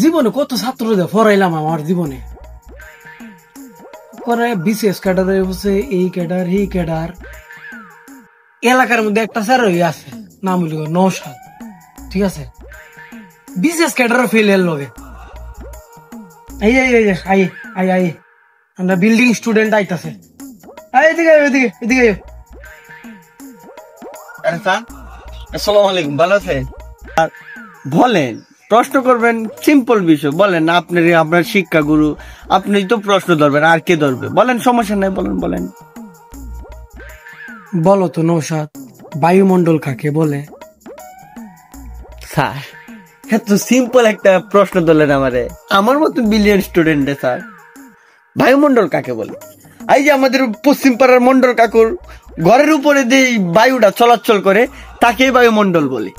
জীবনে কত ছাত্রদের পড়াইলাম আমার জীবনে, করে বিশেষ ক্যাডারে বসে এই ক্যাডার এই ক্যাডার। এলাকার মধ্যে একটা স্যার আছে, নাম হইল নওশাদ, ঠিক আছে, বিশেষ ক্যাডার ফেল এর লগে। I I I I I I আমরা বিল্ডিং স্টুডেন্ট আইতাছে। এদিকে এদিকে এদিকে। আরে স্যার, আসসালামু আলাইকুম, ভালো আছেন? বলেন, প্রশ্ন করবেন, সিম্পল বিষয় বলেন। আপনার শিক্ষা গুরু, আপনি তো প্রশ্ন ধরবেন, আর কে ধরবে? বলেন, সমস্যা নাই, বলেন বলেন। বলো তো নওশাদ, বায়ুমণ্ডল কাকে বলে? স্যার, এত সিম্পল একটা প্রশ্ন ধরলেন আমারে, আমার মতো বিলিয়ন স্টুডেন্টে। স্যার, বায়ুমণ্ডল কাকে বলে? এই যে আমাদের পশ্চিম পাড়ার মন্ডল কাকুর ঘরের উপরে যে বায়ুটা চলাচল করে, তাকেই বায়ুমণ্ডল বলে।